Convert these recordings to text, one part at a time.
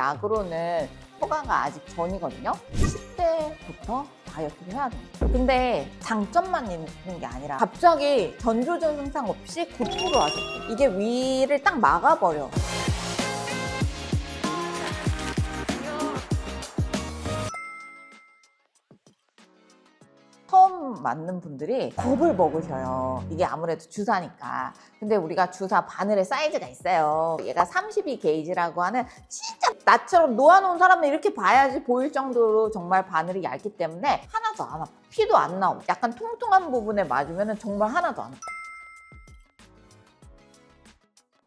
약으로는 효과가 아직 전이거든요. 10대부터 다이어트를 해야 돼요. 근데 장점만 있는 게 아니라 갑자기 전조전 증상 없이 곧으로 하셨대. 이게 위를 딱 막아버려. 처음 맞는 분들이 겁을 먹으셔요. 이게 아무래도 주사니까. 근데 우리가 주사 바늘의 사이즈가 있어요. 얘가 32 게이지라고 하는 진짜 나처럼 놓아놓은 사람은 이렇게 봐야지 보일 정도로 정말 바늘이 얇기 때문에 하나도 안 아파. 피도 안 나오고 약간 통통한 부분에 맞으면 정말 하나도 안 아파.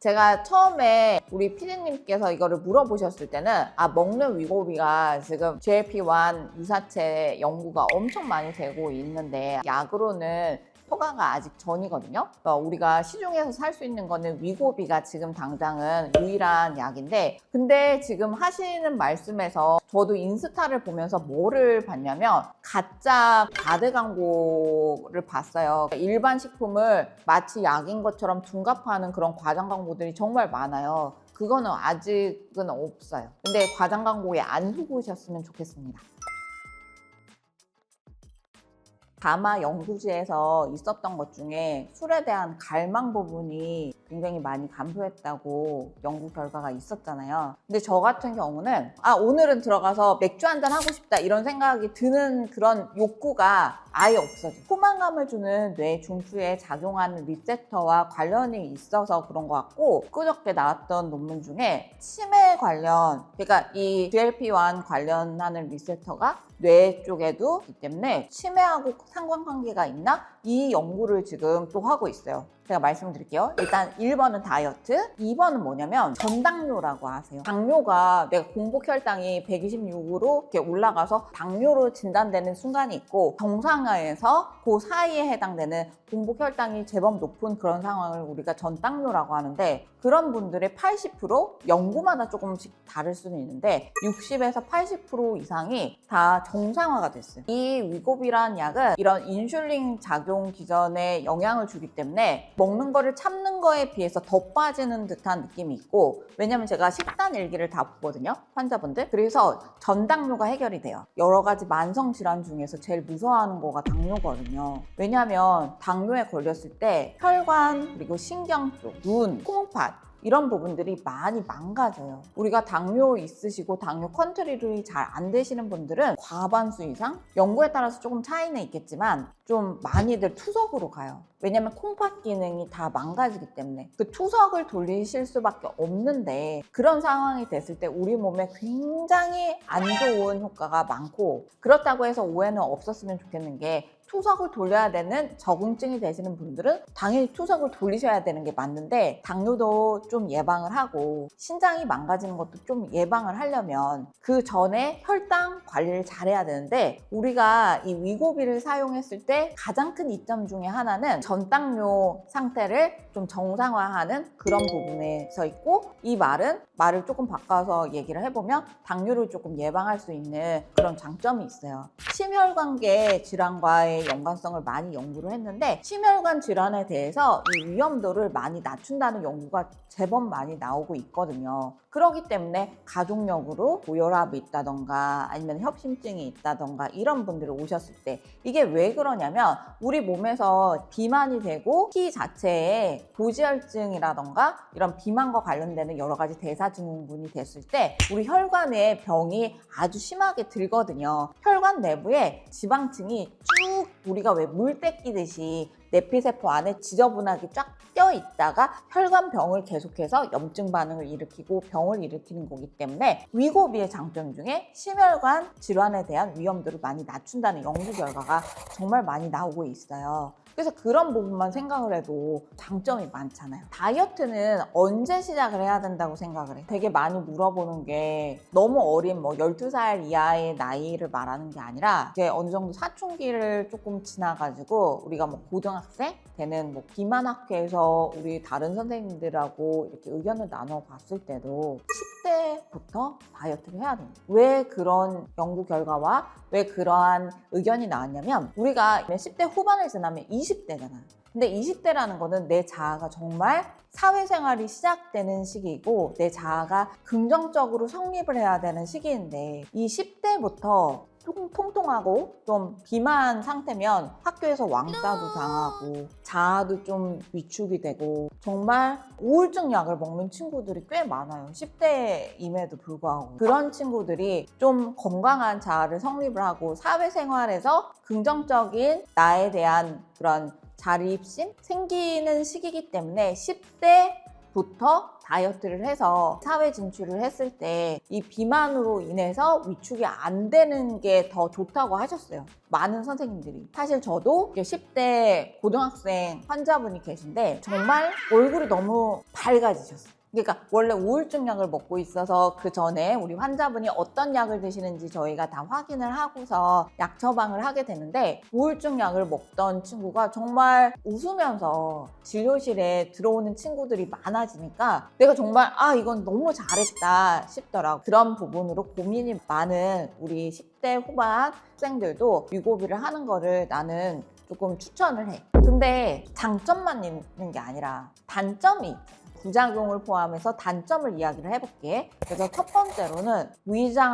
제가 처음에 우리 피디님께서 이거를 물어보셨을 때는 먹는 위고비가 지금 GLP-1 유사체 연구가 엄청 많이 되고 있는데 약으로는 효과가 아직 전이거든요. 우리가 시중에서 살 수 있는 거는 위고비가 지금 당장은 유일한 약인데, 근데 지금 하시는 말씀에서 저도 인스타를 보면서 뭐를 봤냐면 가짜 바드 광고를 봤어요. 일반 식품을 마치 약인 것처럼 둔갑하는 그런 과장 광고들이 정말 많아요. 그거는 아직은 없어요. 근데 과장 광고에 안 속으셨으면 좋겠습니다. 가마 연구지에서 있었던 것 중에 술에 대한 갈망 부분이 굉장히 많이 감소했다고 연구 결과가 있었잖아요. 근데 저 같은 경우는 오늘은 들어가서 맥주 한잔 하고 싶다 이런 생각이 드는 그런 욕구가 아예 없어져. 포만감을 주는 뇌 중추에 작용하는 리셉터와 관련이 있어서 그런 것 같고, 그저께 나왔던 논문 중에 치매 관련, 그러니까 이 GLP-1 관련하는 리셉터가 뇌 쪽에도 있기 때문에 치매하고 상관관계가 있나? 이 연구를 지금 또 하고 있어요. 제가 말씀드릴게요. 일단 1번은 다이어트, 2번은 뭐냐면 전당뇨라고 하세요. 당뇨가 내가 공복 혈당이 126으로 이렇게 올라가서 당뇨로 진단되는 순간이 있고, 정상화에서 그 사이에 해당되는 공복 혈당이 제법 높은 그런 상황을 우리가 전당뇨라고 하는데, 그런 분들의 80% 연구마다 조금씩 다를 수는 있는데 60에서 80% 이상이 다 정상화가 됐어요. 이 위고비라는 약은 이런 인슐린 작용 기전에 영향을 주기 때문에 먹는 거를 참는 거에 비해서 더 빠지는 듯한 느낌이 있고, 왜냐면 제가 식단 일기를 다 보거든요, 환자분들. 그래서 전당뇨가 해결이 돼요. 여러 가지 만성 질환 중에서 제일 무서워하는 거가 당뇨거든요. 왜냐면 당뇨에 걸렸을 때 혈관, 그리고 신경 쪽, 눈, 콩팥 이런 부분들이 많이 망가져요. 우리가 당뇨 있으시고 당뇨 컨트롤이 잘 안 되시는 분들은 과반수 이상, 연구에 따라서 조금 차이는 있겠지만 좀 많이들 투석으로 가요. 왜냐면 콩팥 기능이 다 망가지기 때문에 그 투석을 돌리실 수밖에 없는데, 그런 상황이 됐을 때 우리 몸에 굉장히 안 좋은 효과가 많고, 그렇다고 해서 오해는 없었으면 좋겠는 게, 투석을 돌려야 되는 적응증이 되시는 분들은 당연히 투석을 돌리셔야 되는 게 맞는데, 당뇨도 좀 예방을 하고 신장이 망가지는 것도 좀 예방을 하려면 그 전에 혈당 관리를 잘해야 되는데, 우리가 이 위고비를 사용했을 때 가장 큰 이점 중에 하나는 전당뇨 상태를 좀 정상화하는 그런 부분에 서 있고, 이 말을 조금 바꿔서 얘기를 해보면 당뇨를 조금 예방할 수 있는 그런 장점이 있어요. 심혈관계 질환과의 연관성을 많이 연구를 했는데, 심혈관 질환에 대해서 이 위험도를 많이 낮춘다는 연구가 제법 많이 나오고 있거든요. 그렇기 때문에 가족력으로 고혈압이 있다던가 아니면 협심증이 있다던가 이런 분들이 오셨을 때, 이게 왜 그러냐면 우리 몸에서 비만이 되고 피 자체에 고지혈증이라던가 이런 비만과 관련되는 여러 가지 대사증후군이 됐을 때 우리 혈관에 병이 아주 심하게 들거든요. 혈관 내부에 지방층이 쭉 우리가 왜 물 떼끼듯이 내피세포 안에 지저분하게 쫙 껴 있다가 혈관병을 계속해서 염증 반응을 일으키고 병을 일으키는 거기 때문에, 위고비의 장점 중에 심혈관 질환에 대한 위험도를 많이 낮춘다는 연구 결과가 정말 많이 나오고 있어요. 그래서 그런 부분만 생각을 해도 장점이 많잖아요. 다이어트는 언제 시작을 해야 된다고 생각을 해? 되게 많이 물어보는 게, 너무 어린 12살 이하의 나이를 말하는 게 아니라 이제 어느 정도 사춘기를 조금 지나가지고 우리가 고등학생 되는 비만학회에서 우리 다른 선생님들하고 이렇게 의견을 나눠봤을 때도 10대부터 다이어트를 해야 됩니다. 왜 그런 연구 결과와 왜 그러한 의견이 나왔냐면, 우리가 10대 후반을 지나면 20대잖아요. 근데 20대라는 거는 내 자아가 정말 사회생활이 시작되는 시기이고 내 자아가 긍정적으로 성립을 해야 되는 시기인데 이 10대부터 통통하고 좀 비만 상태면 학교에서 왕따도 당하고 자아도 좀 위축이 되고 정말 우울증 약을 먹는 친구들이 꽤 많아요. 10대임에도 불구하고 그런 친구들이 좀 건강한 자아를 성립을 하고 사회생활에서 긍정적인 나에 대한 그런 자립심 생기는 시기이기 때문에 10대부터 다이어트를 해서 사회 진출을 했을 때 이 비만으로 인해서 위축이 안 되는 게 더 좋다고 하셨어요. 많은 선생님들이. 사실 저도 10대 고등학생 환자분이 계신데 정말 얼굴이 너무 밝아지셨어요. 그러니까 원래 우울증 약을 먹고 있어서 그 전에 우리 환자분이 어떤 약을 드시는지 저희가 다 확인을 하고서 약 처방을 하게 되는데 우울증 약을 먹던 친구가 정말 웃으면서 진료실에 들어오는 친구들이 많아지니까 내가 정말 이건 너무 잘했다 싶더라고. 그런 부분으로 고민이 많은 우리 10대 후반 학생들도 위고비를 하는 거를 나는 조금 추천을 해. 근데 장점만 있는 게 아니라 단점이 있잖아. 부작용을 포함해서 단점을 이야기를 해볼게. 그래서 첫 번째로는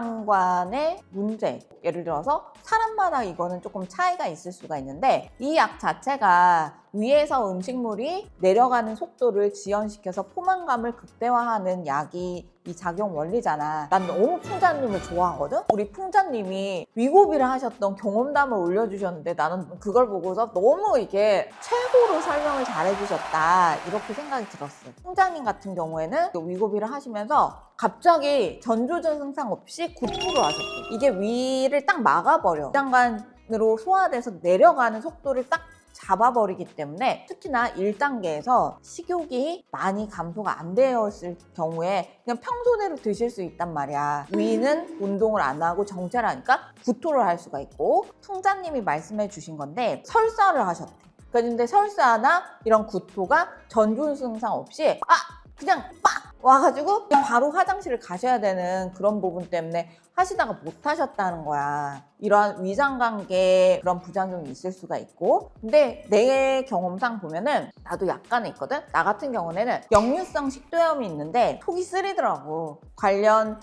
위장관의 문제. 예를 들어서 사람마다 이거는 조금 차이가 있을 수가 있는데 이 약 자체가 위에서 음식물이 내려가는 속도를 지연시켜서 포만감을 극대화하는 약이 이 작용 원리잖아. 난 너무 풍자님을 좋아하거든? 우리 풍자님이 위고비를 하셨던 경험담을 올려주셨는데 나는 그걸 보고서 너무 이게 최고로 설명을 잘해주셨다 이렇게 생각이 들었어. 풍자님 같은 경우에는 위고비를 하시면서 갑자기 전조전 증상 없이 구토를 하셨대. 이게 위를 딱 막아버려. 위장관으로 소화돼서 내려가는 속도를 딱 잡아버리기 때문에 특히나 1단계에서 식욕이 많이 감소가 안 되었을 경우에 그냥 평소대로 드실 수 있단 말이야. 위는 운동을 안 하고 정체를 하니까 구토를 할 수가 있고 풍자님이 말씀해 주신 건데 설사를 하셨대. 그런데 설사나 이런 구토가 전조 증상 없이 그냥 빡 와가지고 바로 화장실을 가셔야 되는 그런 부분 때문에 하시다가 못 하셨다는 거야. 이러한 위장관계 그런 부작용이 있을 수가 있고 근데 내 경험상 보면은 나도 약간 있거든? 나 같은 경우에는 역류성 식도염이 있는데 속이 쓰리더라고. 관련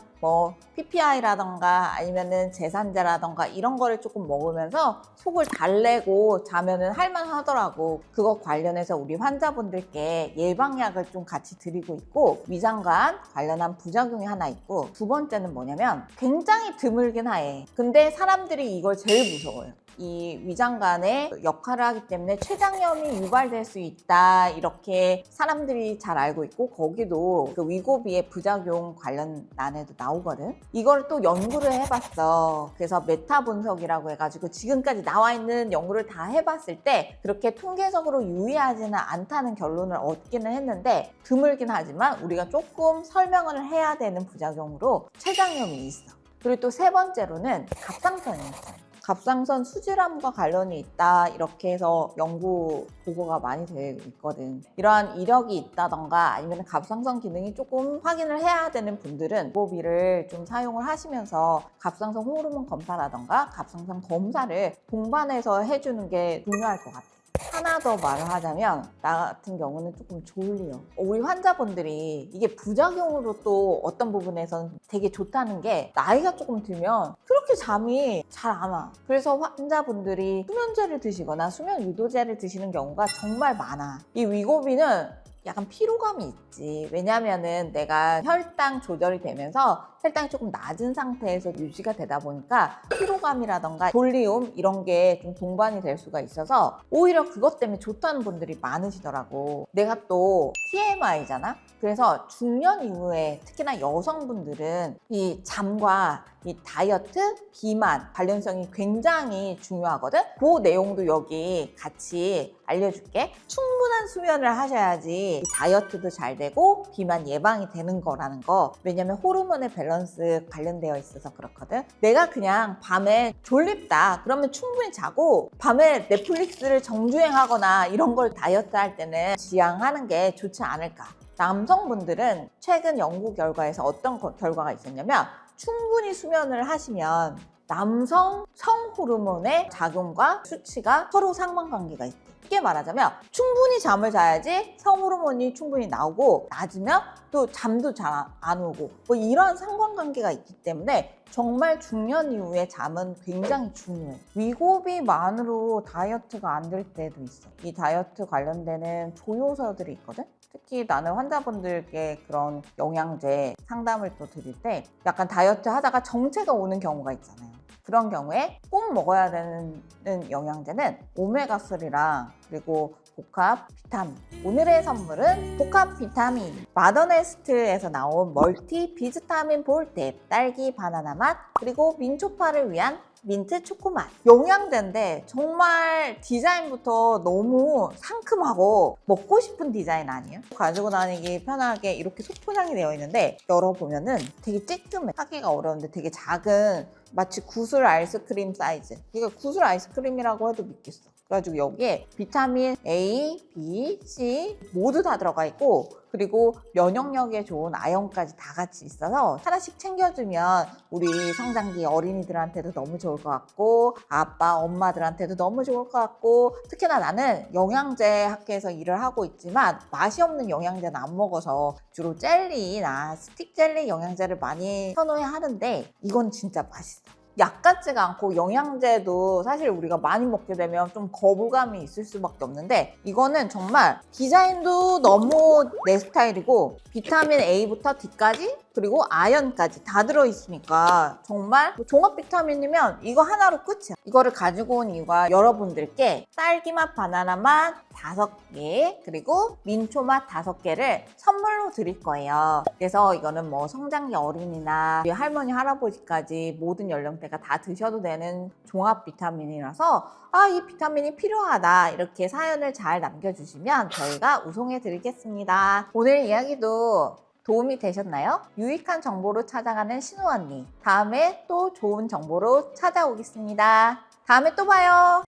PPI라던가 아니면은 제산제라던가 이런 거를 조금 먹으면서 속을 달래고 자면은 할만하더라고. 그거 관련해서 우리 환자분들께 예방약을 좀 같이 드리고 있고 위장관 관련한 부작용이 하나 있고 두 번째는 뭐냐면 굉장히 드물긴 해. 근데 사람들이 이걸 제일 무서워요. 이 위장관의 역할을 하기 때문에 췌장염이 유발될 수 있다 이렇게 사람들이 잘 알고 있고 거기도 그 위고비의 부작용 관련란에도 나오거든. 이걸 또 연구를 해봤어. 그래서 메타 분석이라고 해가지고 지금까지 나와 있는 연구를 다 해봤을 때 그렇게 통계적으로 유의하지는 않다는 결론을 얻기는 했는데 드물긴 하지만 우리가 조금 설명을 해야 되는 부작용으로 췌장염이 있어. 그리고 또 세 번째로는 갑상선이 있어요. 갑상선 수질암과 관련이 있다 이렇게 해서 연구 보고가 많이 되어 있거든. 이러한 이력이 있다던가 아니면 갑상선 기능이 조금 확인을 해야 되는 분들은 위고비를 좀 사용을 하시면서 갑상선 호르몬 검사라던가 갑상선 검사를 동반해서 해주는 게 중요할 것 같아. 하나 더 말을 하자면 나 같은 경우는 조금 졸려. 우리 환자분들이 이게 부작용으로 또 어떤 부분에서는 되게 좋다는 게 나이가 조금 들면 그렇게 잠이 잘 안 와. 그래서 환자분들이 수면제를 드시거나 수면 유도제를 드시는 경우가 정말 많아. 이 위고비는 약간 피로감이 있지. 왜냐면은 내가 혈당 조절이 되면서 혈당이 조금 낮은 상태에서 유지가 되다 보니까 피로감이라던가 졸리움 이런 게 좀 동반이 될 수가 있어서 오히려 그것 때문에 좋다는 분들이 많으시더라고. 내가 또 TMI잖아? 그래서 중년 이후에 특히나 여성분들은 이 잠과 이 다이어트, 비만 관련성이 굉장히 중요하거든? 그 내용도 여기 같이 알려줄게. 충분한 수면을 하셔야지 다이어트도 잘 되고 비만 예방이 되는 거라는 거. 왜냐면 호르몬의 밸런스 관련되어 있어서 그렇거든. 내가 그냥 밤에 졸립다 그러면 충분히 자고 밤에 넷플릭스를 정주행하거나 이런 걸 다이어트 할 때는 지양하는 게 좋지 않을까. 남성분들은 최근 연구 결과에서 어떤 결과가 있었냐면 충분히 수면을 하시면 남성 성호르몬의 작용과 수치가 서로 상관관계가 있대. 쉽게 말하자면 충분히 잠을 자야지 성호르몬이 충분히 나오고 낮으면 또 잠도 잘 안 오고 뭐 이런 상관관계가 있기 때문에 정말 중년 이후에 잠은 굉장히 중요해. 위고비만으로 다이어트가 안 될 때도 있어. 이 다이어트 관련되는 조효서들이 있거든. 특히 나는 환자분들께 그런 영양제 상담을 또 드릴 때 약간 다이어트 하다가 정체가 오는 경우가 있잖아요. 그런 경우에 꼭 먹어야 되는 영양제는 오메가3랑 그리고 복합 비타민. 오늘의 선물은 복합 비타민 마더네스트에서 나온 멀티 비타민 볼탭 딸기 바나나 맛 그리고 민초파를 위한 민트 초코맛. 영양제인데 정말 디자인부터 너무 상큼하고 먹고 싶은 디자인 아니에요? 가지고 다니기 편하게 이렇게 소포장이 되어 있는데 열어보면은 되게 쬐끔해. 하기가 어려운데 되게 작은 마치 구슬 아이스크림 사이즈. 이거 구슬 아이스크림이라고 해도 믿겠어. 그래가지고 여기에 비타민 A, B, C 모두 다 들어가 있고 그리고 면역력에 좋은 아연까지 다 같이 있어서 하나씩 챙겨주면 우리 성장기 어린이들한테도 너무 좋을 것 같고 아빠, 엄마들한테도 너무 좋을 것 같고 특히나 나는 영양제 학회에서 일을 하고 있지만 맛이 없는 영양제는 안 먹어서 주로 젤리나 스틱 젤리 영양제를 많이 선호해 하는데 이건 진짜 맛있어. 약 같지가 않고 영양제도 사실 우리가 많이 먹게 되면 좀 거부감이 있을 수밖에 없는데 이거는 정말 디자인도 너무 내 스타일이고 비타민 A부터 D까지 그리고 아연까지 다 들어있으니까 정말 종합 비타민이면 이거 하나로 끝이야. 이거를 가지고 온 이유가 여러분들께 딸기맛 바나나맛 5개 그리고 민초맛 5개를 선물로 드릴 거예요. 그래서 이거는 뭐 성장기 어린이나 우리 할머니 할아버지까지 모든 연령대가 다 드셔도 되는 종합 비타민이라서 이 비타민이 필요하다 이렇게 사연을 잘 남겨주시면 저희가 우송해 드리겠습니다. 오늘 이야기도 도움이 되셨나요? 유익한 정보로 찾아가는 신우 언니. 다음에 또 좋은 정보로 찾아오겠습니다. 다음에 또 봐요.